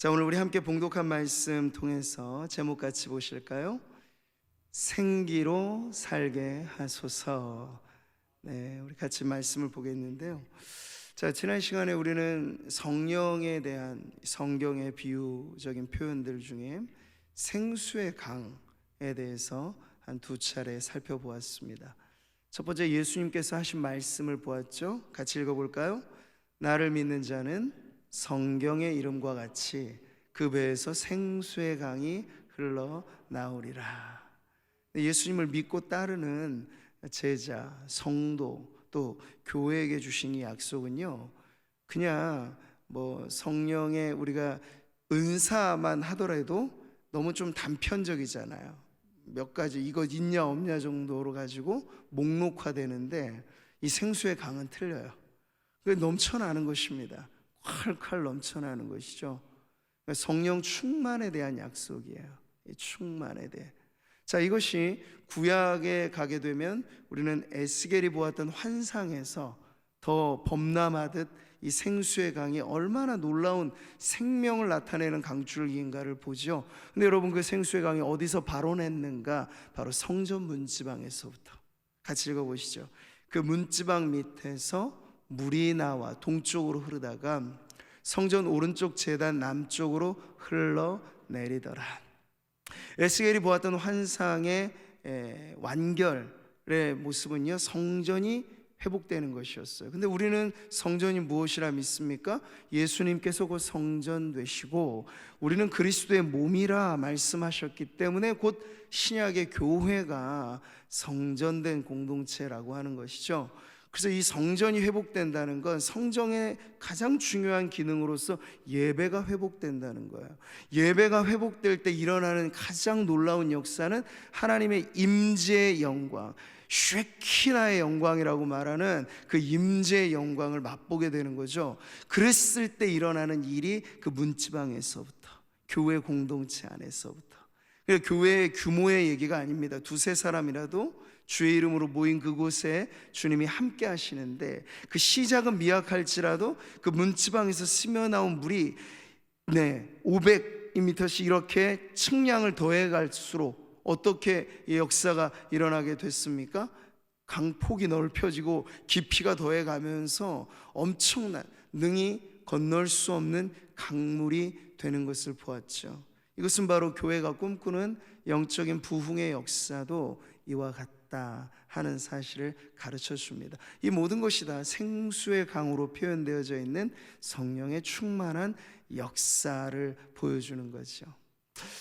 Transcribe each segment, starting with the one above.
자, 오늘 우리 함께 봉독한 말씀 통해서 제목 같이 보실까요? 생기로 살게 하소서. 네, 우리 같이 말씀을 보겠는데요. 자, 지난 시간에 우리는 성령에 대한 성경의 비유적인 표현들 중에 생수의 강에 대해서 한 두 차례 살펴보았습니다. 첫 번째, 예수님께서 하신 말씀을 보았죠. 같이 읽어볼까요? 나를 믿는 자는 성경의 이름과 같이 그 배에서 생수의 강이 흘러나오리라. 예수님을 믿고 따르는 제자, 성도, 또 교회에게 주신 이 약속은요, 그냥 성령의 우리가 은사만 하더라도 너무 좀 단편적이잖아요. 몇 가지 이거 있냐 없냐 정도로 가지고 목록화되는데, 이 생수의 강은 틀려요. 그게 넘쳐나는 것입니다. 콸콸 넘쳐나는 것이죠. 성령 충만에 대한 약속이에요. 충만에 대해. 자, 이것이 구약에 가게 되면 우리는 에스겔이 보았던 환상에서 더 범람하듯 이 생수의 강이 얼마나 놀라운 생명을 나타내는 강줄기인가를 보죠. 근데 여러분, 그 생수의 강이 어디서 발원했는가? 바로 성전 문지방에서부터. 같이 읽어보시죠. 그 문지방 밑에서 물이 나와 동쪽으로 흐르다가 성전 오른쪽 제단 남쪽으로 흘러내리더라. 에스겔이 보았던 환상의 완결의 모습은요, 성전이 회복되는 것이었어요. 근데 우리는 성전이 무엇이라 믿습니까? 예수님께서 곧 성전 되시고 우리는 그리스도의 몸이라 말씀하셨기 때문에 곧 신약의 교회가 성전된 공동체라고 하는 것이죠. 그래서 이 성전이 회복된다는 건 성전의 가장 중요한 기능으로서 예배가 회복된다는 거예요. 예배가 회복될 때 일어나는 가장 놀라운 역사는 하나님의 임재의 영광, 쉐키나의 영광이라고 말하는 그 임재의 영광을 맛보게 되는 거죠. 그랬을 때 일어나는 일이 그 문지방에서부터, 교회 공동체 안에서부터. 그러니까 교회의 규모의 얘기가 아닙니다. 두세 사람이라도 주의 이름으로 모인 그곳에 주님이 함께 하시는데, 그 시작은 미약할지라도 그 문지방에서 스며 나온 물이 500m씩 이렇게 측량을 더해 갈수록 어떻게 이 역사가 일어나게 됐습니까? 강폭이 넓혀지고 깊이가 더해 가면서 엄청난, 능히 건널 수 없는 강물이 되는 것을 보았죠. 이것은 바로 교회가 꿈꾸는 영적인 부흥의 역사도 이와 같다 하는 사실을 가르쳐 줍니다. 이 모든 것이 다 생수의 강으로 표현되어져 있는 성령의 충만한 역사를 보여주는 거죠.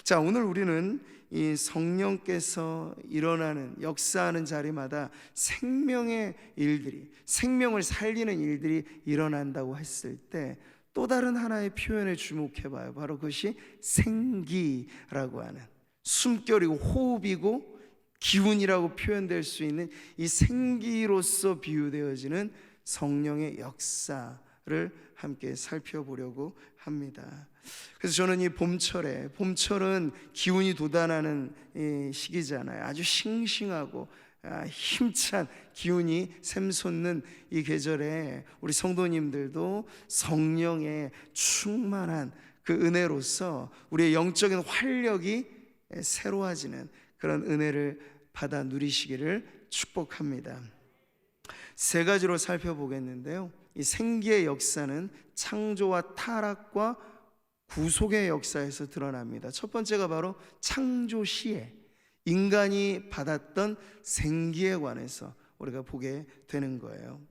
자, 오늘 우리는 이 성령께서 일어나는, 역사하는 자리마다 생명의 일들이, 생명을 살리는 일들이 일어난다고 했을 때 또 다른 하나의 표현에 주목해 봐요. 바로 그것이 생기라고 하는, 숨결이고 호흡이고 기운이라고 표현될 수 있는 이 생기로서 비유되어지는 성령의 역사를 함께 살펴보려고 합니다. 그래서 저는 이 봄철은 기운이 돋아나는 시기잖아요. 아주 싱싱하고 힘찬 기운이 샘솟는 이 계절에 우리 성도님들도 성령의 충만한 그 은혜로서 우리의 영적인 활력이 새로워지는 그런 은혜를 받아 누리시기를 축복합니다. 세 가지로 살펴보겠는데요, 이 생기의 역사는 창조와 타락과 구속의 역사에서 드러납니다. 첫 번째가 바로 창조 시에 인간이 받았던 생기에 관해서 우리가 보게 되는 거예요.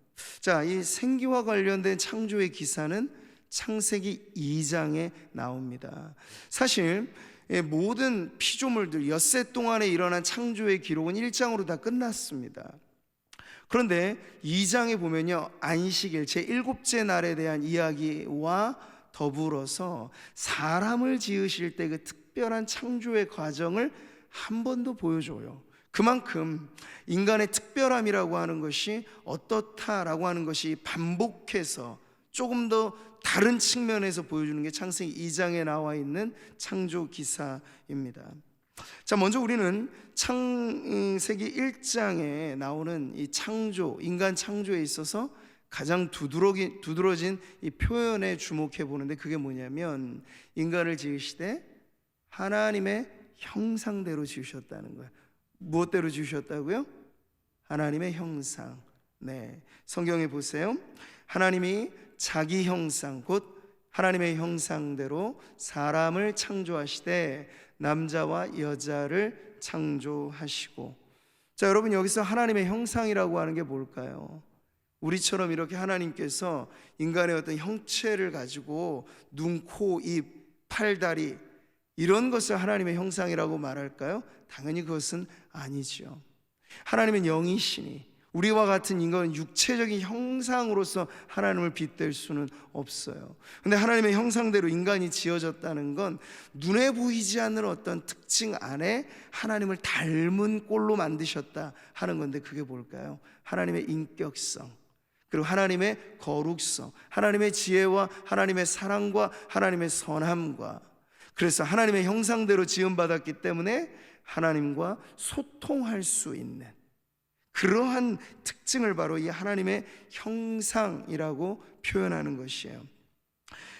자, 이 생기와 관련된 창조의 기사는 창세기 2장에 나옵니다. 사실 모든 피조물들 엿새 동안에 일어난 창조의 기록은 1장으로 다 끝났습니다. 그런데 2장에 보면요, 안식일 제7째 날에 대한 이야기와 더불어서 사람을 지으실 때 그 특별한 창조의 과정을 한 번 더 보여줘요. 그만큼 인간의 특별함이라고 하는 것이 어떻다라고 하는 것이 반복해서 조금 더 다른 측면에서 보여주는 게 창세기 2장에 나와 있는 창조 기사입니다. 자, 먼저 우리는 창세기 1장에 나오는 이 창조, 인간 창조에 있어서 가장 두드러진 이 표현에 주목해 보는데, 그게 뭐냐면 인간을 지으시되 하나님의 형상대로 지으셨다는 거예요. 무엇대로 지으셨다고요? 하나님의 형상. 네, 성경에 보세요. 하나님이 자기 형상, 곧 하나님의 형상대로 사람을 창조하시되 남자와 여자를 창조하시고. 자, 여러분, 여기서 하나님의 형상이라고 하는 게 뭘까요? 우리처럼 이렇게 하나님께서 인간의 어떤 형체를 가지고 눈, 코, 입, 팔, 다리 이런 것을 하나님의 형상이라고 말할까요? 당연히 그것은 아니죠. 하나님은 영이시니 우리와 같은 인간은 육체적인 형상으로서 하나님을 빗댈 수는 없어요. 근데 하나님의 형상대로 인간이 지어졌다는 건 눈에 보이지 않는 어떤 특징 안에 하나님을 닮은 꼴로 만드셨다 하는 건데, 그게 뭘까요? 하나님의 인격성, 그리고 하나님의 거룩성, 하나님의 지혜와 하나님의 사랑과 하나님의 선함과, 그래서 하나님의 형상대로 지음받았기 때문에 하나님과 소통할 수 있는 그러한 특징을 바로 이 하나님의 형상이라고 표현하는 것이에요.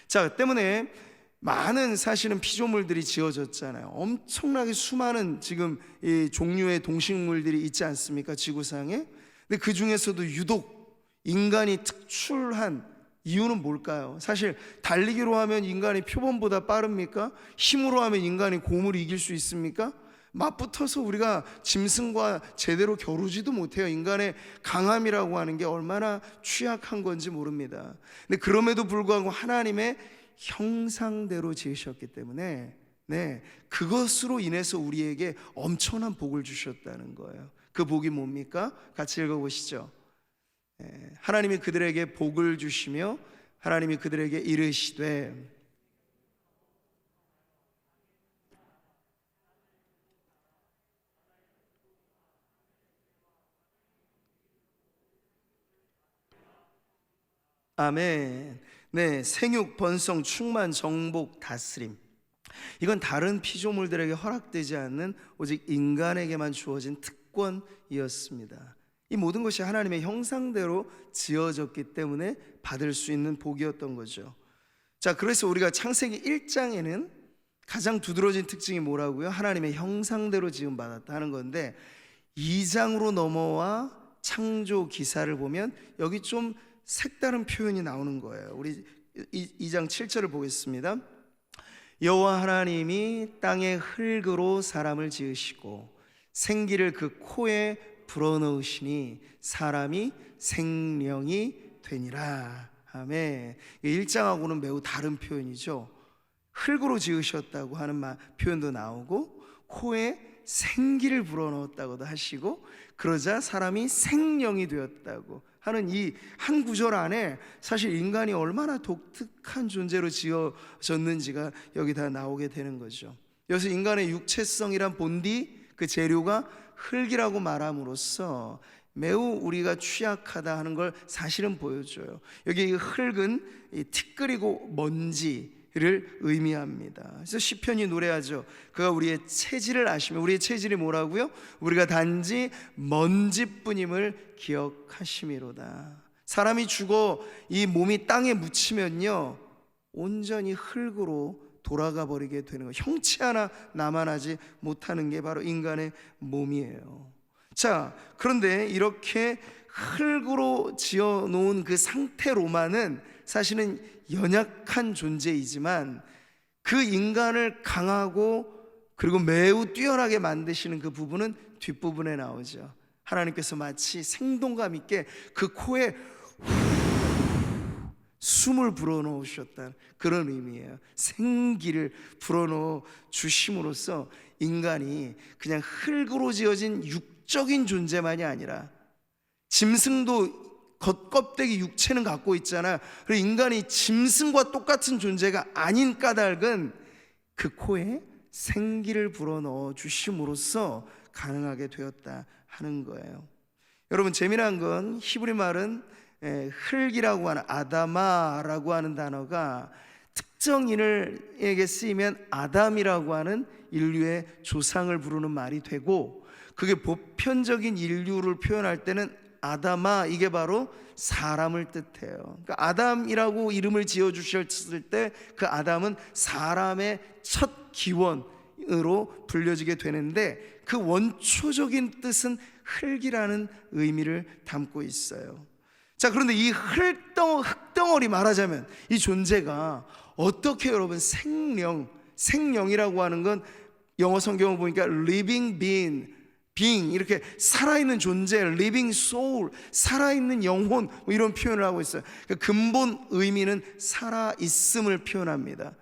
자, 때문에 많은 사실은 피조물들이 지어졌잖아요. 엄청나게 수많은 지금 이 종류의 동식물들이 있지 않습니까? 지구상에. 근데 그 중에서도 유독 인간이 특출한 이유는 뭘까요? 사실 달리기로 하면 인간이 표범보다 빠릅니까? 힘으로 하면 인간이 곰을 이길 수 있습니까? 맞붙어서 우리가 짐승과 제대로 겨루지도 못해요. 인간의 강함이라고 하는 게 얼마나 취약한 건지 모릅니다. 근데 그럼에도 불구하고 하나님의 형상대로 지으셨기 때문에, 네, 그것으로 인해서 우리에게 엄청난 복을 주셨다는 거예요. 그 복이 뭡니까? 같이 읽어보시죠. 하나님이 그들에게 복을 주시며 하나님이 그들에게 이르시되, 아멘. 네, 생육, 번성, 충만, 정복, 다스림. 이건 다른 피조물들에게 허락되지 않는 오직 인간에게만 주어진 특권이었습니다. 이 모든 것이 하나님의 형상대로 지어졌기 때문에 받을 수 있는 복이었던 거죠. 자, 그래서 우리가 창세기 1장에는 가장 두드러진 특징이 뭐라고요? 하나님의 형상대로 지음받았다 하는 건데, 2장으로 넘어와 창조 기사를 보면 여기 좀 색다른 표현이 나오는 거예요. 우리 2장 7절을 보겠습니다. 여호와 하나님이 땅의 흙으로 사람을 지으시고 생기를 그 코에 불어넣으시니 사람이 생명이 되니라. 아멘. 1장하고는 매우 다른 표현이죠. 흙으로 지으셨다고 하는 표현도 나오고, 코에 생기를 불어넣었다고도 하시고, 그러자 사람이 생명이 되었다고 하는 이 한 구절 안에 사실 인간이 얼마나 독특한 존재로 지어졌는지가 여기 다 나오게 되는 거죠. 여기서 인간의 육체성이란 본디, 그 재료가 흙이라고 말함으로써 매우 우리가 취약하다 하는 걸 사실은 보여줘요. 여기 이 흙은 티끌이고 먼지를 의미합니다. 그래서 시편이 노래하죠. 그가 우리의 체질을 아시며, 우리의 체질이 뭐라고요? 우리가 단지 먼지뿐임을 기억하심이로다. 사람이 죽어 이 몸이 땅에 묻히면요 온전히 흙으로 돌아가 버리게 되는 거예요. 형체 하나 남아나지 못하는 게 바로 인간의 몸이에요. 자, 그런데 이렇게 흙으로 지어 놓은 그 상태로만은 사실은 연약한 존재이지만, 그 인간을 강하고 그리고 매우 뛰어나게 만드시는 그 부분은 뒷부분에 나오죠. 하나님께서 마치 생동감 있게 그 코에 숨을 불어넣으셨다는 그런 의미예요. 생기를 불어넣어 주심으로써 인간이 그냥 흙으로 지어진 육적인 존재만이 아니라, 짐승도 겉껍데기 육체는 갖고 있잖아. 그리고 인간이 짐승과 똑같은 존재가 아닌 까닭은 그 코에 생기를 불어넣어 주심으로써 가능하게 되었다 하는 거예요. 여러분, 재미난 건 히브리 말은 흙이라고 하는, 아다마라고 하는 단어가 특정인에게 쓰이면 아담이라고 하는 인류의 조상을 부르는 말이 되고, 그게 보편적인 인류를 표현할 때는 아담아, 이게 바로 사람을 뜻해요. 그러니까 아담이라고 이름을 지어주셨을 때 그 아담은 사람의 첫 기원으로 불려지게 되는데, 그 원초적인 뜻은 흙이라는 의미를 담고 있어요. 자, 그런데 이 흙덩어리, 말하자면 이 존재가 어떻게 여러분 생명이라고 하는 건 영어 성경을 보니까 living being 이렇게 살아있는 존재, living soul, 살아있는 영혼, 뭐 이런 표현을 하고 있어요. 그러니까 근본 의미는 살아있음을 표현합니다.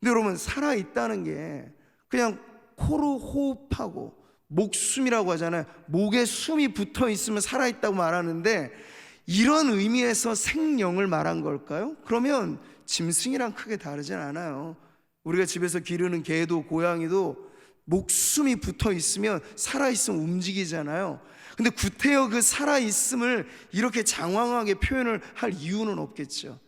근데 여러분, 살아있다는 게 그냥 코로 호흡하고 목숨이라고 하잖아요. 목에 숨이 붙어 있으면 살아있다고 말하는데, 이런 의미에서 생명을 말한 걸까요? 그러면 짐승이랑 크게 다르진 않아요. 우리가 집에서 기르는 개도 고양이도 목숨이 붙어 있으면 살아있으면 움직이잖아요. 근데 구태여 그 살아있음을 이렇게 장황하게 표현을 할 이유는 없겠죠.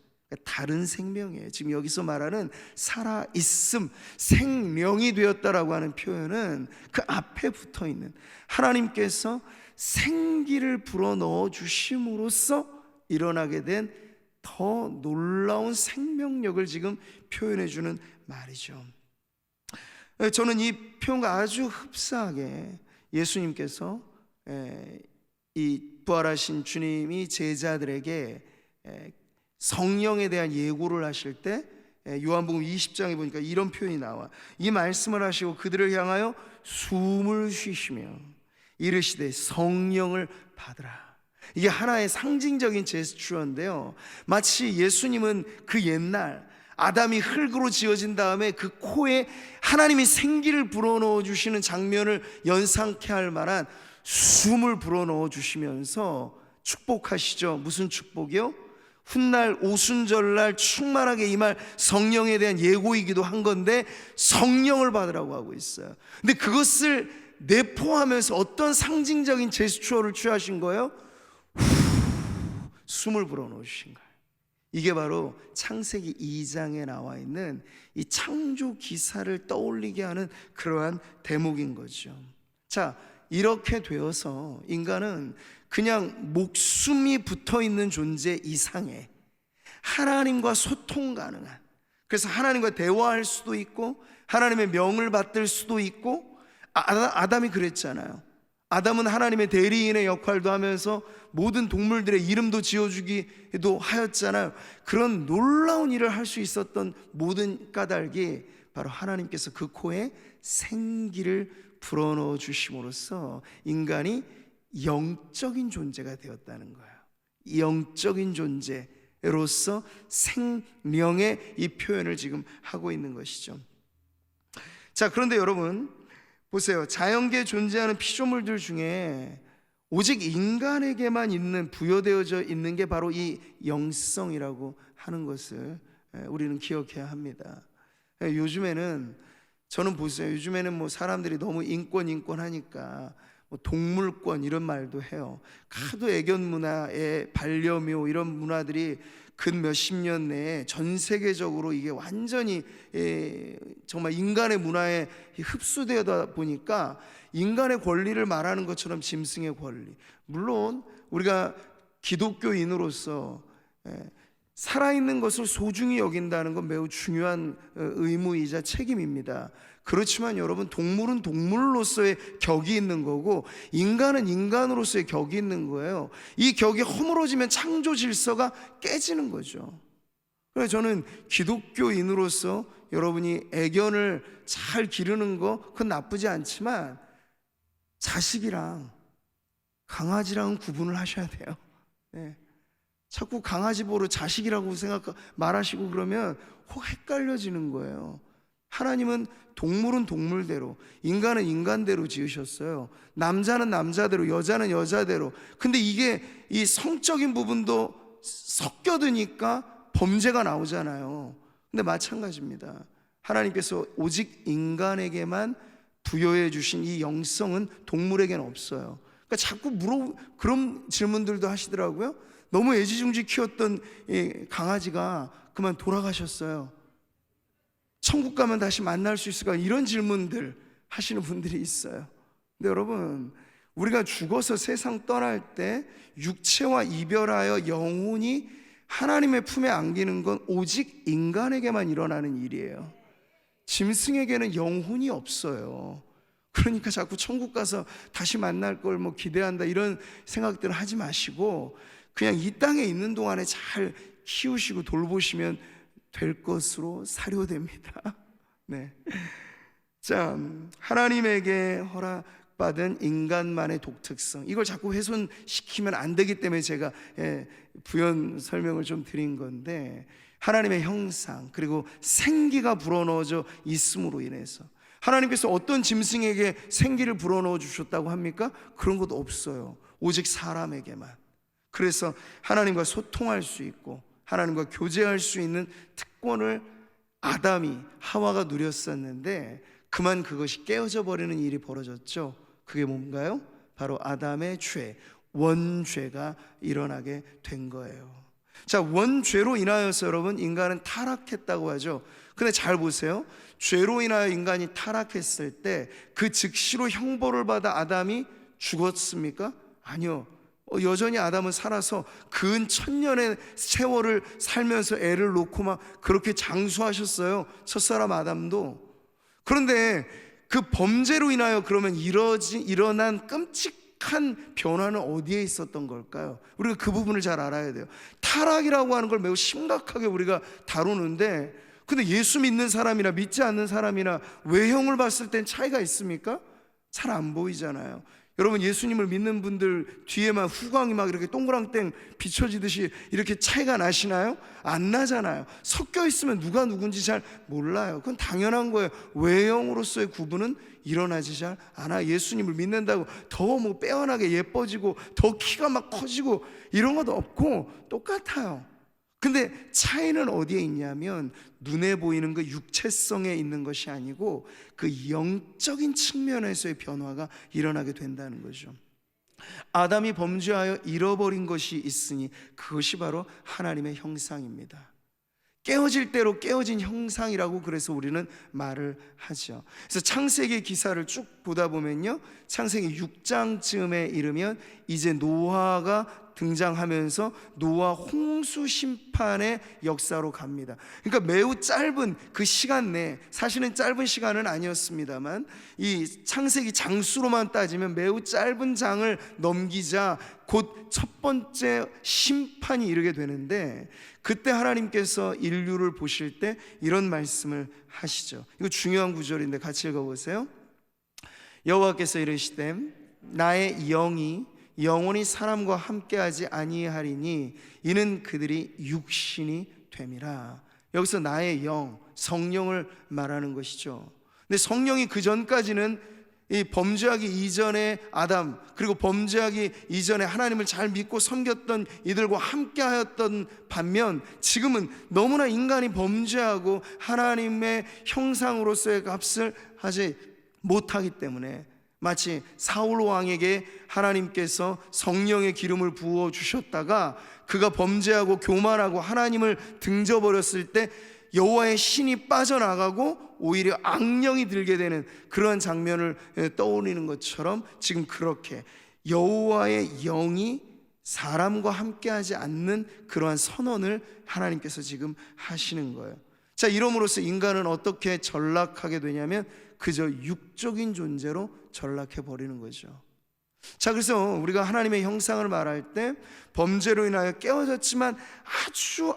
다른 생명이에요. 지금 여기서 말하는 살아있음, 생명이 되었다라고 하는 표현은 그 앞에 붙어 있는 하나님께서 생기를 불어넣어 주심으로써 일어나게 된 더 놀라운 생명력을 지금 표현해 주는 말이죠. 저는 이 표현과 아주 흡사하게 예수님께서 이 부활하신 주님이 제자들에게 성령에 대한 예고를 하실 때 요한복음 20장에 보니까 이런 표현이 나와. 이 말씀을 하시고 그들을 향하여 숨을 쉬시며 이르시되 성령을 받으라. 이게 하나의 상징적인 제스처인데요, 마치 예수님은 그 옛날 아담이 흙으로 지어진 다음에 그 코에 하나님이 생기를 불어넣어 주시는 장면을 연상케 할 만한 숨을 불어넣어 주시면서 축복하시죠. 무슨 축복이요? 훗날 오순절날 충만하게 임할 성령에 대한 예고이기도 한 건데, 성령을 받으라고 하고 있어요. 근데 그것을 내포하면서 어떤 상징적인 제스처를 취하신 거예요? 숨을 불어넣으신 거예요. 이게 바로 창세기 2장에 나와 있는 이 창조 기사를 떠올리게 하는 그러한 대목인 거죠. 자, 이렇게 되어서 인간은 그냥 목숨이 붙어 있는 존재 이상의 하나님과 소통 가능한, 그래서 하나님과 대화할 수도 있고 하나님의 명을 받들 수도 있고, 아담이 그랬잖아요. 아담은 하나님의 대리인의 역할도 하면서 모든 동물들의 이름도 지어주기도 하였잖아요. 그런 놀라운 일을 할 수 있었던 모든 까닭이 바로 하나님께서 그 코에 생기를 불어넣어 주심으로써 인간이 영적인 존재가 되었다는 거예요. 영적인 존재로서 생명의 이 표현을 지금 하고 있는 것이죠. 자, 그런데 여러분 보세요. 자연계에 존재하는 피조물들 중에 오직 인간에게만 부여되어져 있는 게 바로 이 영성이라고 하는 것을 우리는 기억해야 합니다. 요즘에는, 저는 보세요, 요즘에는 뭐 사람들이 너무 인권 하니까 뭐 동물권 이런 말도 해요. 하도 애견 문화에 반려묘 이런 문화들이 근 몇십 년 내에 전 세계적으로 이게 완전히 정말 인간의 문화에 흡수되다 보니까 인간의 권리를 말하는 것처럼 짐승의 권리, 물론 우리가 기독교인으로서 살아있는 것을 소중히 여긴다는 건 매우 중요한 의무이자 책임입니다. 그렇지만 여러분, 동물은 동물로서의 격이 있는 거고 인간은 인간으로서의 격이 있는 거예요. 이 격이 허물어지면 창조 질서가 깨지는 거죠. 그래서 저는 기독교인으로서 여러분이 애견을 잘 기르는 거 그건 나쁘지 않지만 자식이랑 강아지랑은 구분을 하셔야 돼요. 네. 자꾸 강아지 보러 자식이라고 말하시고 그러면 혹 헷갈려지는 거예요. 하나님은 동물은 동물대로, 인간은 인간대로 지으셨어요. 남자는 남자대로, 여자는 여자대로. 근데 이게 이 성적인 부분도 섞여드니까 범죄가 나오잖아요. 근데 마찬가지입니다. 하나님께서 오직 인간에게만 부여해 주신 이 영성은 동물에게는 없어요. 그러니까 자꾸 그런 질문들도 하시더라고요. 너무 애지중지 키웠던 이 강아지가 그만 돌아가셨어요. 천국 가면 다시 만날 수 있을까? 이런 질문들 하시는 분들이 있어요. 근데 여러분, 우리가 죽어서 세상 떠날 때 육체와 이별하여 영혼이 하나님의 품에 안기는 건 오직 인간에게만 일어나는 일이에요. 짐승에게는 영혼이 없어요. 그러니까 자꾸 천국 가서 다시 만날 걸 뭐 기대한다 이런 생각들을 하지 마시고 그냥 이 땅에 있는 동안에 잘 키우시고 돌보시면 될 것으로 사료됩니다. 네. 자, 하나님에게 허락받은 인간만의 독특성, 이걸 자꾸 훼손시키면 안 되기 때문에 제가 부연 설명을 좀 드린 건데, 하나님의 형상 그리고 생기가 불어넣어져 있음으로 인해서 하나님께서 어떤 짐승에게 생기를 불어넣어 주셨다고 합니까? 그런 것도 없어요. 오직 사람에게만. 그래서 하나님과 소통할 수 있고 하나님과 교제할 수 있는 특권을 아담이, 하와가 누렸었는데 그만 그것이 깨어져 버리는 일이 벌어졌죠. 그게 뭔가요? 바로 아담의 죄, 원죄가 일어나게 된 거예요. 자, 원죄로 인하여서 여러분 인간은 타락했다고 하죠. 근데 잘 보세요. 죄로 인하여 인간이 타락했을 때 그 즉시로 형벌을 받아 아담이 죽었습니까? 아니요. 여전히 아담은 살아서 근 1000년의 세월을 살면서 애를 놓고 막 그렇게 장수하셨어요. 첫사람 아담도. 그런데 그 범죄로 인하여 그러면 일어난 끔찍한 변화는 어디에 있었던 걸까요? 우리가 그 부분을 잘 알아야 돼요. 타락이라고 하는 걸 매우 심각하게 우리가 다루는데, 근데 예수 믿는 사람이나 믿지 않는 사람이나 외형을 봤을 땐 차이가 있습니까? 잘 안 보이잖아요. 여러분, 예수님을 믿는 분들 뒤에만 후광이 막 이렇게 동그랑땡 비춰지듯이 이렇게 차이가 나시나요? 안 나잖아요. 섞여 있으면 누가 누군지 잘 몰라요. 그건 당연한 거예요. 외형으로서의 구분은 일어나지 잘 않아. 예수님을 믿는다고 더 뭐 빼어나게 예뻐지고 더 키가 막 커지고 이런 것도 없고 똑같아요. 근데 차이는 어디에 있냐면 눈에 보이는 그 육체성에 있는 것이 아니고 그 영적인 측면에서의 변화가 일어나게 된다는 거죠. 아담이 범죄하여 잃어버린 것이 있으니 그것이 바로 하나님의 형상입니다. 깨어질 대로 깨어진 형상이라고 그래서 우리는 말을 하죠. 그래서 창세기 기사를 쭉 보다 보면요, 창세기 6장쯤에 이르면 이제 노아가 등장하면서 노아 홍수 심판의 역사로 갑니다. 그러니까 매우 짧은 그 시간 내에, 사실은 짧은 시간은 아니었습니다만 이 창세기 장수로만 따지면 매우 짧은 장을 넘기자 곧 첫 번째 심판이 이르게 되는데, 그때 하나님께서 인류를 보실 때 이런 말씀을 하시죠. 이거 중요한 구절인데 같이 읽어보세요. 여호와께서 이르시되 나의 영이 영원히 사람과 함께하지 아니하리니 이는 그들이 육신이 됨이라. 여기서 나의 영, 성령을 말하는 것이죠. 근데 성령이 그 전까지는 이 범죄하기 이전에 아담, 그리고 범죄하기 이전에 하나님을 잘 믿고 섬겼던 이들과 함께하였던 반면, 지금은 너무나 인간이 범죄하고 하나님의 형상으로서의 값을 하지 못하기 때문에 마치 사울 왕에게 하나님께서 성령의 기름을 부어 주셨다가 그가 범죄하고 교만하고 하나님을 등져버렸을 때 여호와의 신이 빠져나가고 오히려 악령이 들게 되는 그러한 장면을 떠올리는 것처럼 지금 그렇게 여호와의 영이 사람과 함께하지 않는 그러한 선언을 하나님께서 지금 하시는 거예요. 자, 이러므로써 인간은 어떻게 전락하게 되냐면 그저 육적인 존재로 전락해 버리는 거죠. 자, 그래서 우리가 하나님의 형상을 말할 때 범죄로 인하여 깨어졌지만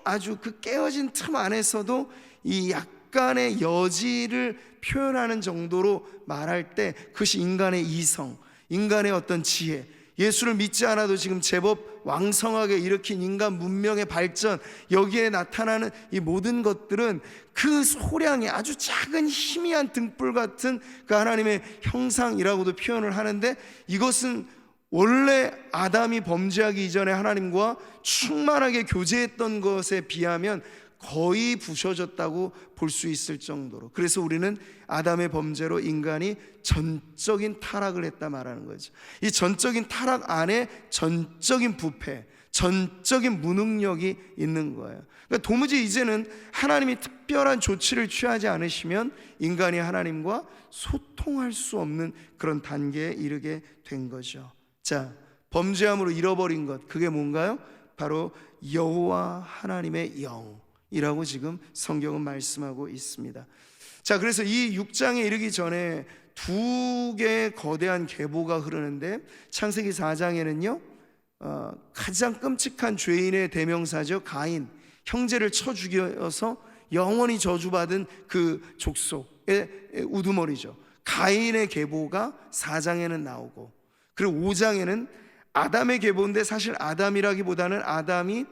아주 그 깨어진 틈 안에서도 이 약간의 여지를 표현하는 정도로 말할 때 그것이 인간의 이성, 인간의 어떤 지혜, 예수를 믿지 않아도 지금 제법 왕성하게 일으킨 인간 문명의 발전, 여기에 나타나는 이 모든 것들은 그 소량의 아주 작은 희미한 등불 같은 그 하나님의 형상이라고도 표현을 하는데, 이것은 원래 아담이 범죄하기 이전에 하나님과 충만하게 교제했던 것에 비하면 거의 부셔졌다고 볼 수 있을 정도로, 그래서 우리는 아담의 범죄로 인간이 전적인 타락을 했다 말하는 거죠. 이 전적인 타락 안에 전적인 부패, 전적인 무능력이 있는 거예요. 그러니까 도무지 이제는 하나님이 특별한 조치를 취하지 않으시면 인간이 하나님과 소통할 수 없는 그런 단계에 이르게 된 거죠. 자, 범죄함으로 잃어버린 것, 그게 뭔가요? 바로 여호와 하나님의 영이라고 지금 성경은 말씀하고 있습니다. 자, 그래서 이 6장에 이르기 전에 두 개의 거대한 계보가 흐르는데, 창세기 4장에는요 가장 끔찍한 죄인의 대명사죠. 가인, 형제를 쳐 죽여서 영원히 저주받은 그 족속의 우두머리죠. 가인의 계보가 4장에는 나오고, 그리고 5장에는 아담의 계보인데, 사실 아담이라기보다는 아담이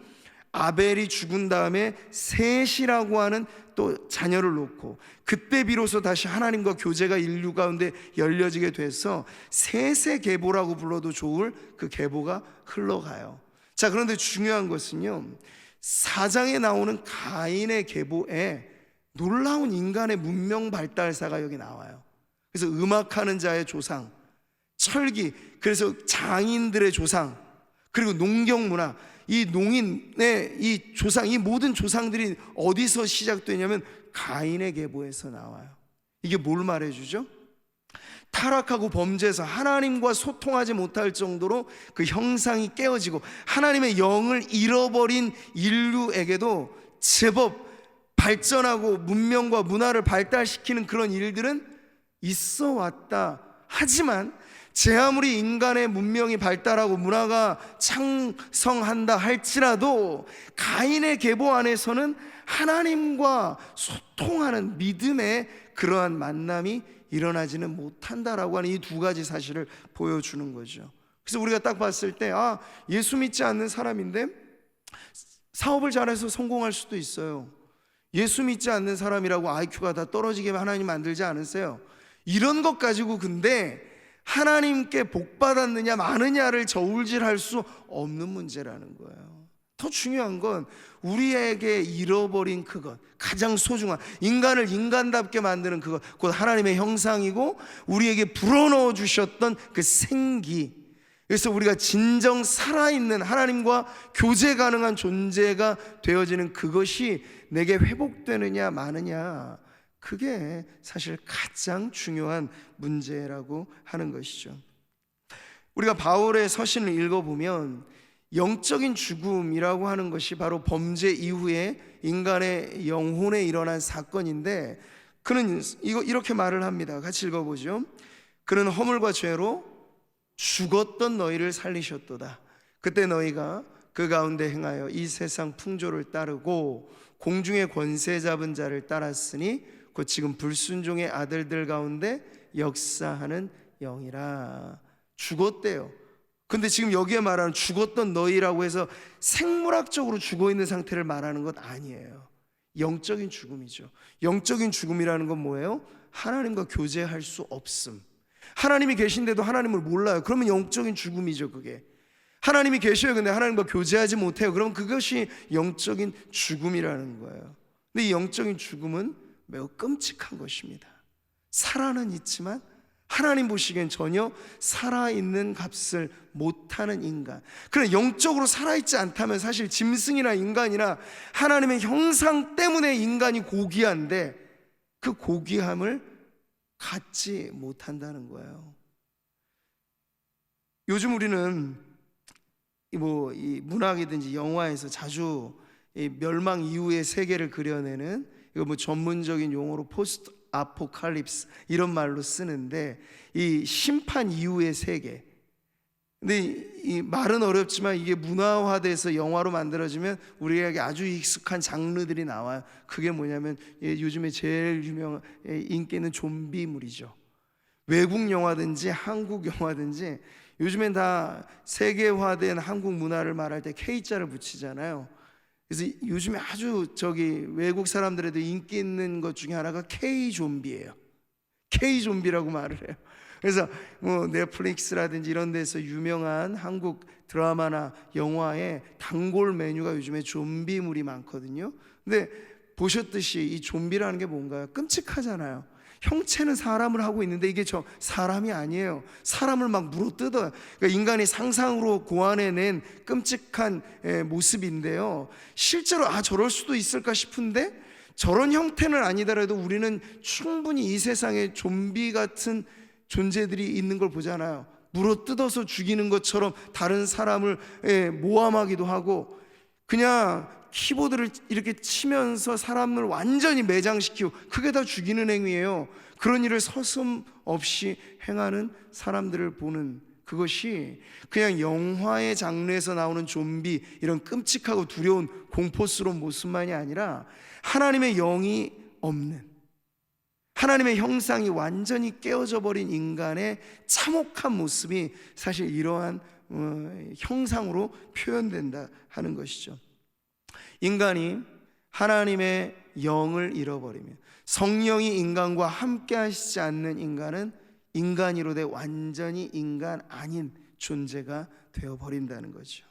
아벨이 죽은 다음에 셋이라고 하는 또 자녀를 놓고, 그때 비로소 다시 하나님과 교제가 인류 가운데 열려지게 돼서 셋의 계보라고 불러도 좋을 그 계보가 흘러가요. 자, 그런데 중요한 것은요, 4장에 나오는 가인의 계보에 놀라운 인간의 문명 발달사가 여기 나와요. 그래서 음악하는 자의 조상, 철기, 그래서 장인들의 조상, 그리고 농경 문화, 이 농인의 이 조상, 이 모든 조상들이 어디서 시작되냐면 가인의 계보에서 나와요. 이게 뭘 말해주죠? 타락하고 범죄해서 하나님과 소통하지 못할 정도로 그 형상이 깨어지고 하나님의 영을 잃어버린 인류에게도 제법 발전하고 문명과 문화를 발달시키는 그런 일들은 있어 왔다. 하지만 제 아무리 인간의 문명이 발달하고 문화가 창성한다 할지라도 가인의 계보 안에서는 하나님과 소통하는 믿음의 그러한 만남이 일어나지는 못한다라고 하는 이 두 가지 사실을 보여주는 거죠. 그래서 우리가 딱 봤을 때, 아, 예수 믿지 않는 사람인데 사업을 잘해서 성공할 수도 있어요. 예수 믿지 않는 사람이라고 IQ가 다 떨어지게 하나님 만들지 않으세요. 이런 것 가지고 근데 하나님께 복 받았느냐 마느냐를 저울질할 수 없는 문제라는 거예요. 더 중요한 건 우리에게 잃어버린 그것, 가장 소중한 인간을 인간답게 만드는 그것, 곧 하나님의 형상이고 우리에게 불어넣어 주셨던 그 생기. 그래서 우리가 진정 살아있는 하나님과 교제 가능한 존재가 되어지는 그것이 내게 회복되느냐 마느냐, 그게 사실 가장 중요한 문제라고 하는 것이죠. 우리가 바울의 서신을 읽어보면 영적인 죽음이라고 하는 것이 바로 범죄 이후에 인간의 영혼에 일어난 사건인데, 그는 이렇게 말을 합니다. 같이 읽어보죠. 그는 허물과 죄로 죽었던 너희를 살리셨도다. 그때 너희가 그 가운데 행하여 이 세상 풍조를 따르고 공중의 권세 잡은 자를 따랐으니 곧 지금 불순종의 아들들 가운데 역사하는 영이라. 죽었대요. 근데 지금 여기에 말하는 죽었던 너희라고 해서 생물학적으로 죽어있는 상태를 말하는 것 아니에요. 영적인 죽음이죠. 영적인 죽음이라는 건 뭐예요? 하나님과 교제할 수 없음. 하나님이 계신데도 하나님을 몰라요. 그러면 영적인 죽음이죠. 그게 하나님이 계셔요, 근데 하나님과 교제하지 못해요. 그럼 그것이 영적인 죽음이라는 거예요. 근데 이 영적인 죽음은 매우 끔찍한 것입니다. 살아는 있지만 하나님 보시기엔 전혀 살아있는 값을 못하는 인간. 그래, 영적으로 살아있지 않다면 사실 짐승이나 인간이나 하나님의 형상 때문에 인간이 고귀한데 그 고귀함을 갖지 못한다는 거예요. 요즘 우리는 이 문학이든지 영화에서 자주 이 멸망 이후의 세계를 그려내는, 이거 전문적인 용어로 포스트 아포칼립스 이런 말로 쓰는데, 이 심판 이후의 세계. 근데 이 말은 어렵지만 이게 문화화돼서 영화로 만들어지면 우리에게 아주 익숙한 장르들이 나와요. 그게 뭐냐면 요즘에 제일 유명한 인기 있는 좀비물이죠. 외국 영화든지 한국 영화든지 요즘엔 다 세계화된 한국 문화를 말할 때 K자를 붙이잖아요. 그래서 요즘에 아주 외국 사람들에도 인기 있는 것 중에 하나가 K-좀비예요. K-좀비라고 말을 해요. 그래서 넷플릭스라든지 이런 데서 유명한 한국 드라마나 영화에 단골 메뉴가 요즘에 좀비물이 많거든요. 근데 보셨듯이 이 좀비라는 게 뭔가요? 끔찍하잖아요. 형체는 사람을 하고 있는데 이게 저 사람이 아니에요. 사람을 막 물어뜯어요. 그러니까 인간이 상상으로 고안해낸 끔찍한 모습인데요, 실제로 저럴 수도 있을까 싶은데, 저런 형태는 아니더라도 우리는 충분히 이 세상에 좀비 같은 존재들이 있는 걸 보잖아요. 물어뜯어서 죽이는 것처럼 다른 사람을 모함하기도 하고, 그냥 키보드를 이렇게 치면서 사람을 완전히 매장시키고, 그게 다 죽이는 행위예요. 그런 일을 서슴없이 행하는 사람들을 보는, 그것이 그냥 영화의 장르에서 나오는 좀비, 이런 끔찍하고 두려운 공포스러운 모습만이 아니라 하나님의 영이 없는, 하나님의 형상이 완전히 깨어져 버린 인간의 참혹한 모습이 사실 이러한 형상으로 표현된다 하는 것이죠. 인간이 하나님의 영을 잃어버리면, 성령이 인간과 함께 하시지 않는 인간은 인간이로되 완전히 인간 아닌 존재가 되어버린다는 거죠.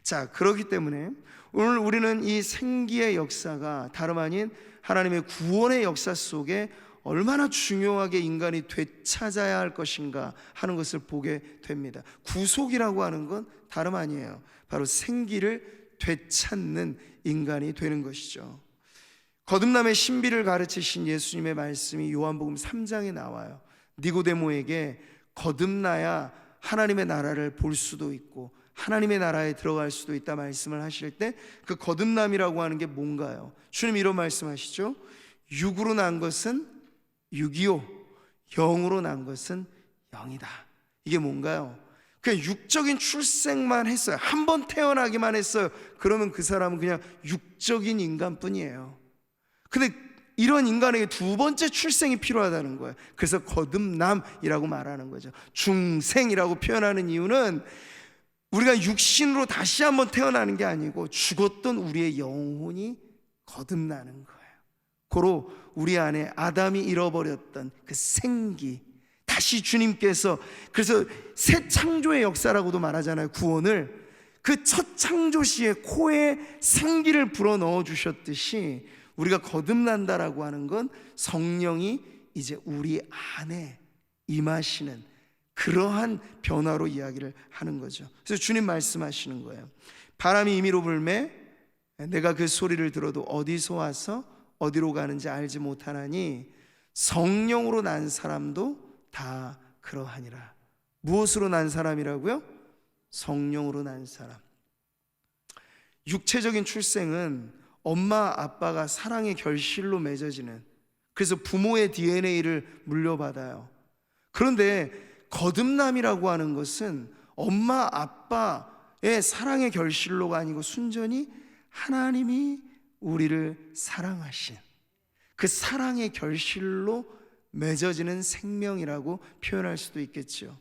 자, 그렇기 때문에 오늘 우리는 이 생기의 역사가 다름 아닌 하나님의 구원의 역사 속에 얼마나 중요하게 인간이 되찾아야 할 것인가 하는 것을 보게 됩니다. 구속이라고 하는 건 다름 아니에요. 바로 생기를 되찾는 인간이 되는 것이죠. 거듭남의 신비를 가르치신 예수님의 말씀이 요한복음 3장에 나와요. 니고데모에게 거듭나야 하나님의 나라를 볼 수도 있고 하나님의 나라에 들어갈 수도 있다 말씀을 하실 때, 그 거듭남이라고 하는 게 뭔가요? 주님 이런 말씀하시죠. 육으로 난 것은 육이요, 영으로 난 것은 영이다. 이게 뭔가요? 그냥 육적인 출생만 했어요. 한 번 태어나기만 했어요. 그러면 그 사람은 그냥 육적인 인간뿐이에요. 근데 이런 인간에게 두 번째 출생이 필요하다는 거예요. 그래서 거듭남이라고 말하는 거죠. 중생이라고 표현하는 이유는 우리가 육신으로 다시 한번 태어나는 게 아니고 죽었던 우리의 영혼이 거듭나는 거예요. 고로 우리 안에 아담이 잃어버렸던 그 생기, 다시 주님께서, 그래서 새 창조의 역사라고도 말하잖아요. 구원을 그 첫 창조 시에 코에 생기를 불어넣어 주셨듯이 우리가 거듭난다라고 하는 건 성령이 이제 우리 안에 임하시는 그러한 변화로 이야기를 하는 거죠. 그래서 주님 말씀하시는 거예요. 바람이 임의로 불매 내가 그 소리를 들어도 어디서 와서 어디로 가는지 알지 못하나니 성령으로 난 사람도 다 그러하니라. 무엇으로 난 사람이라고요? 성령으로 난 사람. 육체적인 출생은 엄마 아빠가 사랑의 결실로 맺어지는, 그래서 부모의 DNA를 물려받아요. 그런데 거듭남이라고 하는 것은 엄마 아빠의 사랑의 결실로가 아니고 순전히 하나님이 우리를 사랑하신 그 사랑의 결실로 맺어지는 생명이라고 표현할 수도 있겠죠.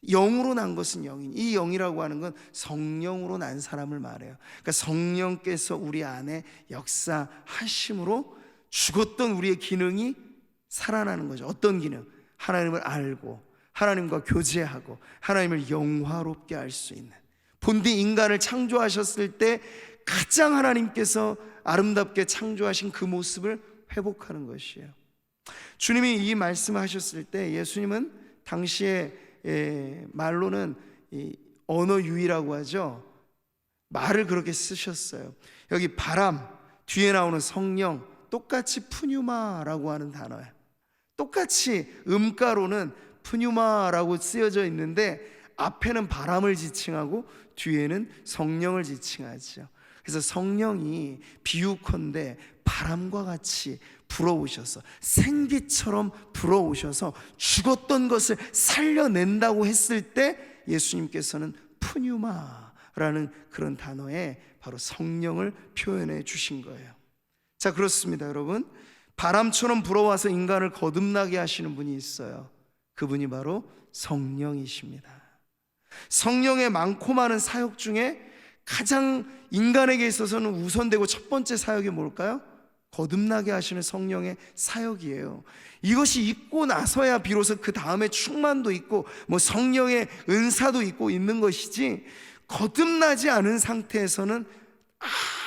영으로 난 것은 영인, 이 영이라고 하는 건 성령으로 난 사람을 말해요. 그러니까 성령께서 우리 안에 역사하심으로 죽었던 우리의 기능이 살아나는 거죠. 어떤 기능? 하나님을 알고 하나님과 교제하고 하나님을 영화롭게 할 수 있는, 본디 인간을 창조하셨을 때 가장 하나님께서 아름답게 창조하신 그 모습을 회복하는 것이에요. 주님이 이 말씀을 하셨을 때 예수님은 당시에 말로는 이 언어유희라고 하죠. 말을 그렇게 쓰셨어요. 여기 바람, 뒤에 나오는 성령, 똑같이 푸뉴마라고 하는 단어예요. 똑같이 음가로는 푸뉴마라고 쓰여져 있는데 앞에는 바람을 지칭하고 뒤에는 성령을 지칭하죠. 그래서 성령이 비유컨대 바람과 같이 불어오셔서 생기처럼 불어오셔서 죽었던 것을 살려낸다고 했을 때 예수님께서는 푸뉴마라는 그런 단어에 바로 성령을 표현해 주신 거예요. 자, 그렇습니다, 여러분. 바람처럼 불어와서 인간을 거듭나게 하시는 분이 있어요. 그분이 바로 성령이십니다. 성령의 많고 많은 사역 중에 가장 인간에게 있어서는 우선되고 첫 번째 사역이 뭘까요? 거듭나게 하시는 성령의 사역이에요. 이것이 있고 나서야 비로소 그 다음에 충만도 있고 뭐 성령의 은사도 있고 있는 것이지, 거듭나지 않은 상태에서는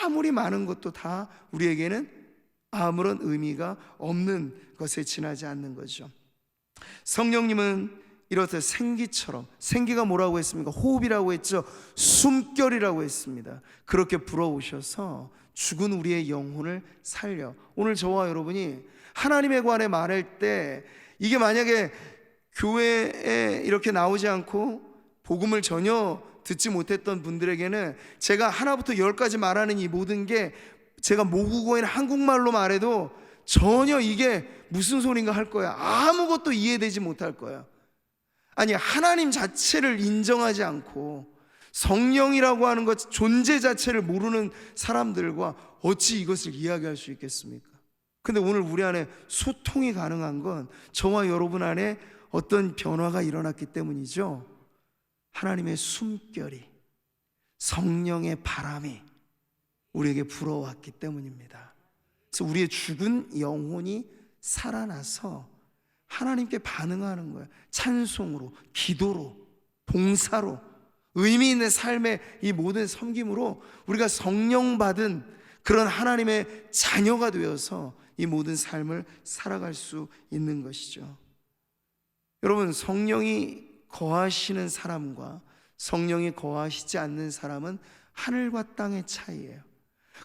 아무리 많은 것도 다 우리에게는 아무런 의미가 없는 것에 지나지 않는 거죠. 성령님은 이렇듯 생기처럼, 생기가 뭐라고 했습니까? 호흡이라고 했죠. 숨결이라고 했습니다. 그렇게 불어오셔서 죽은 우리의 영혼을 살려. 오늘 저와 여러분이 하나님에 관해 말할 때, 이게 만약에 교회에 이렇게 나오지 않고 복음을 전혀 듣지 못했던 분들에게는 제가 하나부터 열까지 말하는 이 모든 게 제가 모국어인 한국말로 말해도 전혀 이게 무슨 소린가 할 거야. 아무것도 이해되지 못할 거야. 아니, 하나님 자체를 인정하지 않고 성령이라고 하는 것 존재 자체를 모르는 사람들과 어찌 이것을 이야기할 수 있겠습니까? 근데 오늘 우리 안에 소통이 가능한 건 저와 여러분 안에 어떤 변화가 일어났기 때문이죠. 하나님의 숨결이, 성령의 바람이 우리에게 불어왔기 때문입니다. 그래서 우리의 죽은 영혼이 살아나서 하나님께 반응하는 거예요. 찬송으로, 기도로, 봉사로, 의미 있는 삶의 이 모든 섬김으로 우리가 성령 받은 그런 하나님의 자녀가 되어서 이 모든 삶을 살아갈 수 있는 것이죠. 여러분, 성령이 거하시는 사람과 성령이 거하시지 않는 사람은 하늘과 땅의 차이예요.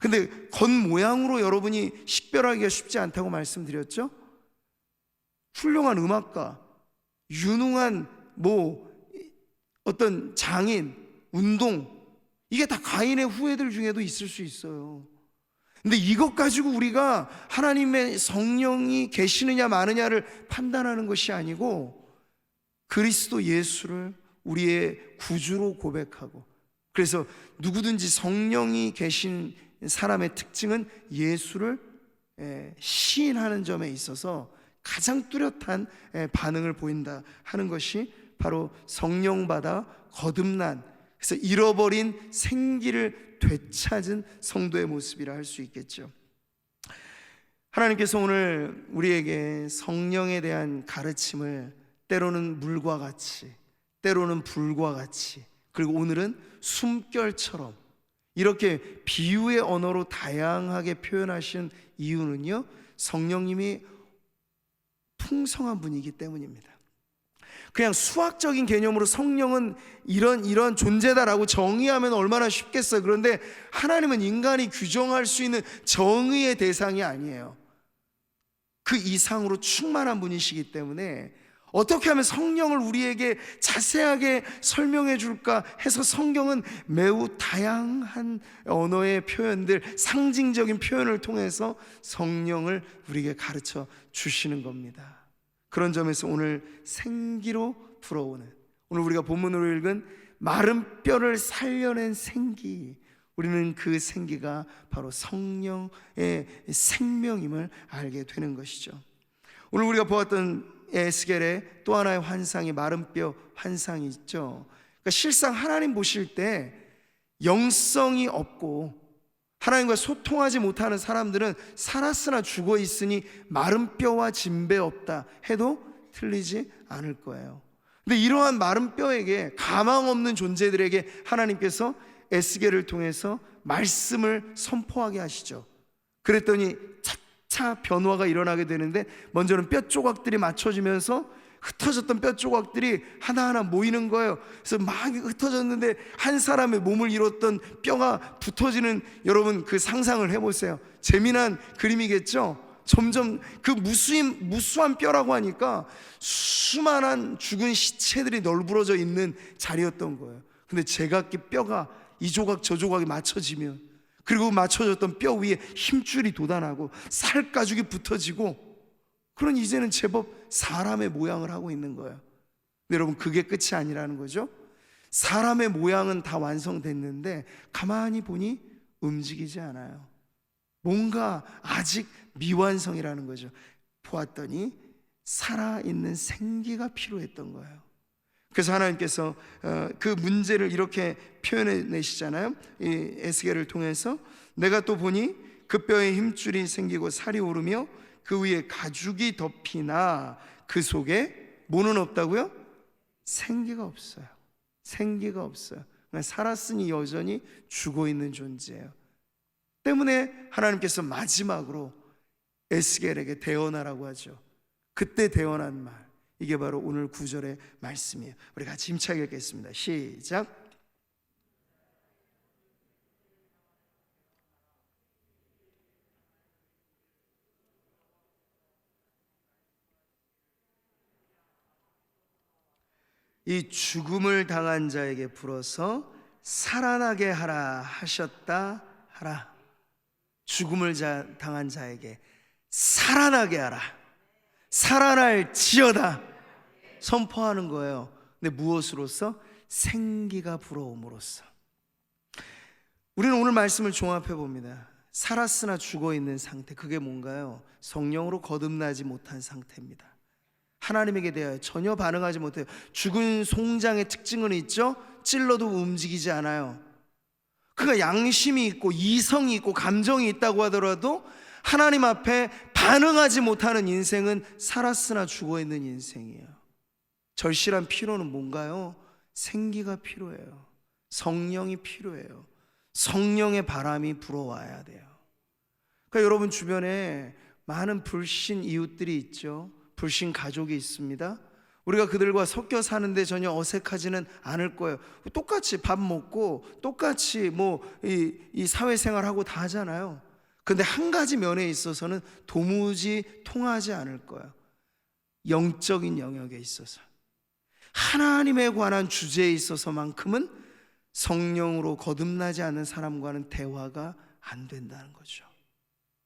근데 겉모양으로 여러분이 식별하기가 쉽지 않다고 말씀드렸죠? 훌륭한 음악가, 유능한 어떤 장인, 운동, 이게 다 가인의 후예들 중에도 있을 수 있어요. 근데 이것 가지고 우리가 하나님의 성령이 계시느냐 마느냐를 판단하는 것이 아니고 그리스도 예수를 우리의 구주로 고백하고, 그래서 누구든지 성령이 계신 사람의 특징은 예수를 시인하는 점에 있어서 가장 뚜렷한 반응을 보인다 하는 것이 바로 성령받아 거듭난, 그래서 잃어버린 생기를 되찾은 성도의 모습이라 할 수 있겠죠. 하나님께서 오늘 우리에게 성령에 대한 가르침을 때로는 물과 같이, 때로는 불과 같이, 그리고 오늘은 숨결처럼 이렇게 비유의 언어로 다양하게 표현하신 이유는요, 성령님이 풍성한 분이기 때문입니다. 그냥 수학적인 개념으로 성령은 이런 존재다라고 정의하면 얼마나 쉽겠어요. 그런데 하나님은 인간이 규정할 수 있는 정의의 대상이 아니에요. 그 이상으로 충만한 분이시기 때문에 어떻게 하면 성령을 우리에게 자세하게 설명해 줄까 해서 성경은 매우 다양한 언어의 표현들, 상징적인 표현을 통해서 성령을 우리에게 가르쳐 주시는 겁니다. 그런 점에서 오늘 생기로 불어오는, 오늘 우리가 본문으로 읽은 마른 뼈를 살려낸 생기, 우리는 그 생기가 바로 성령의 생명임을 알게 되는 것이죠. 오늘 우리가 보았던 에스겔의 또 하나의 환상이 마른 뼈 환상이 있죠. 그러니까 실상 하나님 보실 때 영성이 없고 하나님과 소통하지 못하는 사람들은 살았으나 죽어 있으니 마른 뼈와 진배 없다 해도 틀리지 않을 거예요. 근데 이러한 마른 뼈에게, 가망 없는 존재들에게 하나님께서 에스겔을 통해서 말씀을 선포하게 하시죠. 그랬더니 차차 변화가 일어나게 되는데, 먼저는 뼈 조각들이 맞춰지면서 흩어졌던 뼈 조각들이 하나하나 모이는 거예요. 그래서 막 흩어졌는데 한 사람의 몸을 이뤘던 뼈가 붙어지는, 여러분 그 상상을 해보세요. 재미난 그림이겠죠. 점점 그 무수한 뼈라고 하니까 수많은 죽은 시체들이 널브러져 있는 자리였던 거예요. 근데 제각기 뼈가 이 조각 저 조각이 맞춰지면, 그리고 맞춰졌던 뼈 위에 힘줄이 돋아나고 살 가죽이 붙어지고, 그런 이제는 제법 사람의 모양을 하고 있는 거예요. 근데 여러분, 그게 끝이 아니라는 거죠. 사람의 모양은 다 완성됐는데 가만히 보니 움직이지 않아요. 뭔가 아직 미완성이라는 거죠. 보았더니 살아있는 생기가 필요했던 거예요. 그래서 하나님께서 그 문제를 이렇게 표현해 내시잖아요. 이 에스겔을 통해서, 내가 또 보니 그 뼈에 힘줄이 생기고 살이 오르며 그 위에 가죽이 덮이나 그 속에 뭐는 없다고요? 생기가 없어요. 생기가 없어요. 살았으니 여전히 죽어 있는 존재예요. 때문에 하나님께서 마지막으로 에스겔에게 대언하라고 하죠. 그때 대언한 말, 이게 바로 오늘 9절의 말씀이에요. 우리 같이 힘차게 읽겠습니다. 시작. 이 죽음을 당한 자에게 불어서 살아나게 하라 하셨다 하라. 죽음을 당한 자에게 살아나게 하라, 살아날지어다 선포하는 거예요. 근데 무엇으로서? 생기가 불어옴으로써. 우리는 오늘 말씀을 종합해 봅니다. 살았으나 죽어 있는 상태, 그게 뭔가요? 성령으로 거듭나지 못한 상태입니다. 하나님에게 대하여 전혀 반응하지 못해요. 죽은 송장의 특징은 있죠? 찔러도 움직이지 않아요. 그가 양심이 있고 이성이 있고 감정이 있다고 하더라도 하나님 앞에 반응하지 못하는 인생은 살았으나 죽어 있는 인생이에요. 절실한 필요는 뭔가요? 생기가 필요해요. 성령이 필요해요. 성령의 바람이 불어와야 돼요. 그러니까 여러분 주변에 많은 불신 이웃들이 있죠. 불신 가족이 있습니다. 우리가 그들과 섞여 사는데 전혀 어색하지는 않을 거예요. 똑같이 밥 먹고 똑같이 이 사회생활하고 다 하잖아요. 근데 한 가지 면에 있어서는 도무지 통하지 않을 거예요. 영적인 영역에 있어서, 하나님에 관한 주제에 있어서만큼은 성령으로 거듭나지 않는 사람과는 대화가 안 된다는 거죠.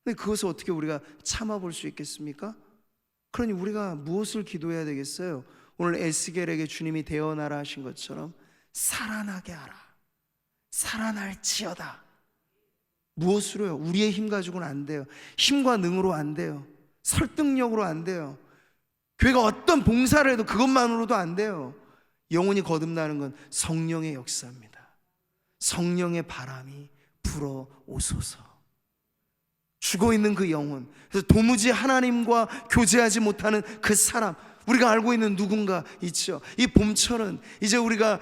근데 그것을 어떻게 우리가 참아볼 수 있겠습니까? 그러니 우리가 무엇을 기도해야 되겠어요? 오늘 에스겔에게 주님이 대언하라 하신 것처럼 살아나게 하라, 살아날지어다. 무엇으로요? 우리의 힘 가지고는 안 돼요. 힘과 능으로 안 돼요. 설득력으로 안 돼요. 교회가 어떤 봉사를 해도 그것만으로도 안 돼요. 영혼이 거듭나는 건 성령의 역사입니다. 성령의 바람이 불어오소서. 죽어있는 그 영혼, 그래서 도무지 하나님과 교제하지 못하는 그 사람, 우리가 알고 있는 누군가 있죠. 이 봄철은 이제 우리가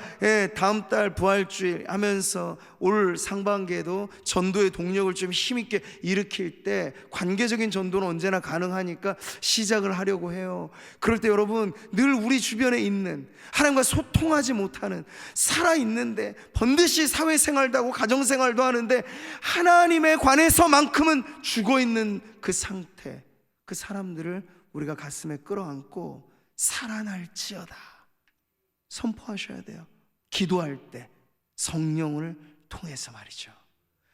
다음 달 부활주일 하면서 올 상반기에도 전도의 동력을 좀 힘있게 일으킬 때, 관계적인 전도는 언제나 가능하니까 시작을 하려고 해요. 그럴 때 여러분, 늘 우리 주변에 있는, 하나님과 소통하지 못하는, 살아있는데 번듯이 사회생활도 하고 가정생활도 하는데 하나님에 관해서만큼은 죽어있는 그 상태, 그 사람들을 우리가 가슴에 끌어안고 살아날지어다 선포하셔야 돼요. 기도할 때 성령을 통해서 말이죠.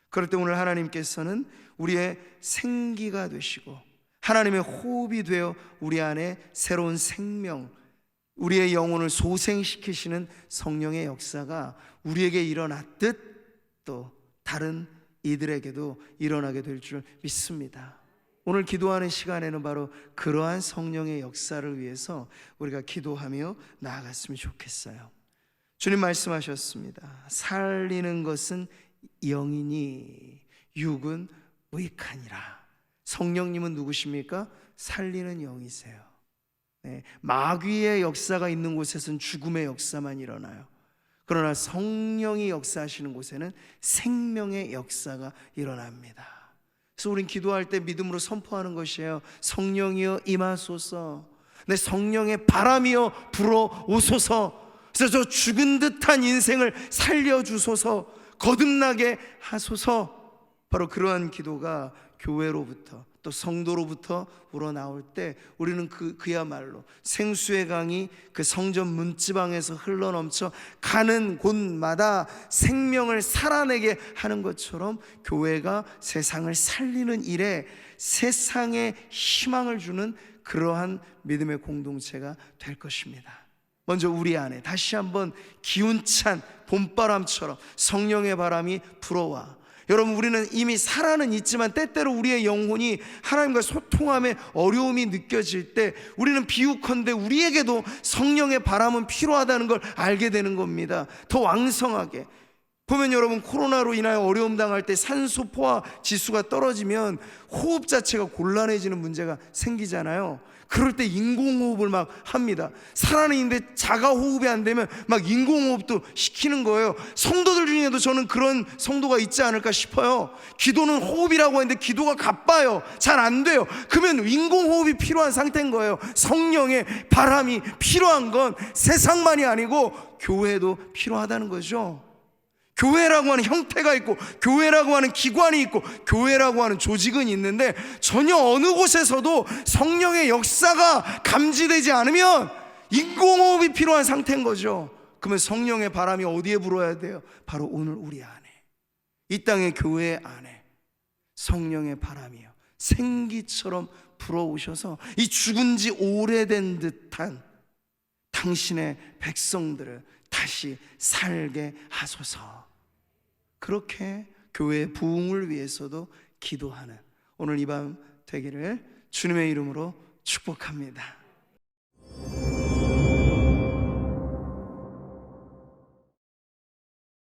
그럴 때 오늘 하나님께서는 우리의 생기가 되시고 하나님의 호흡이 되어 우리 안에 새로운 생명, 우리의 영혼을 소생시키시는 성령의 역사가 우리에게 일어났듯 또 다른 이들에게도 일어나게 될 줄 믿습니다. 오늘 기도하는 시간에는 바로 그러한 성령의 역사를 위해서 우리가 기도하며 나아갔으면 좋겠어요. 주님 말씀하셨습니다. 살리는 것은 영이니 육은 무익하니라. 성령님은 누구십니까? 살리는 영이세요. 마귀의 역사가 있는 곳에서는 죽음의 역사만 일어나요. 그러나 성령이 역사하시는 곳에는 생명의 역사가 일어납니다. 그래서 우린 기도할 때 믿음으로 선포하는 것이에요. 성령이여 임하소서. 내 성령의 바람이여 불어오소서. 그래서 저 죽은 듯한 인생을 살려주소서, 거듭나게 하소서. 바로 그러한 기도가 교회로부터 또 성도로부터 우러나올 때 우리는 그야말로 생수의 강이 그 성전 문지방에서 흘러넘쳐 가는 곳마다 생명을 살아내게 하는 것처럼 교회가 세상을 살리는 일에 세상에 희망을 주는 그러한 믿음의 공동체가 될 것입니다. 먼저 우리 안에 다시 한번 기운찬 봄바람처럼 성령의 바람이 불어와. 여러분, 우리는 이미 살아는 있지만 때때로 우리의 영혼이 하나님과 소통함에 어려움이 느껴질 때 우리는 비유컨대 우리에게도 성령의 바람은 필요하다는 걸 알게 되는 겁니다. 더 왕성하게 보면 여러분, 코로나로 인하여 어려움 당할 때 산소 포화 지수가 떨어지면 호흡 자체가 곤란해지는 문제가 생기잖아요. 그럴 때 인공호흡을 막 합니다. 살아있는데 자가호흡이 안 되면 막 인공호흡도 시키는 거예요. 성도들 중에도 저는 그런 성도가 있지 않을까 싶어요. 기도는 호흡이라고 하는데 기도가 가빠요. 잘 안 돼요. 그러면 인공호흡이 필요한 상태인 거예요. 성령의 바람이 필요한 건 세상만이 아니고 교회도 필요하다는 거죠. 교회라고 하는 형태가 있고, 교회라고 하는 기관이 있고, 교회라고 하는 조직은 있는데, 전혀 어느 곳에서도 성령의 역사가 감지되지 않으면 인공호흡이 필요한 상태인 거죠. 그러면 성령의 바람이 어디에 불어야 돼요? 바로 오늘 우리 안에, 이 땅의 교회 안에 성령의 바람이요, 생기처럼 불어오셔서 이 죽은 지 오래된 듯한 당신의 백성들을 다시 살게 하소서. 그렇게 교회의 부흥을 위해서도 기도하는 오늘 이 밤 되기를 주님의 이름으로 축복합니다.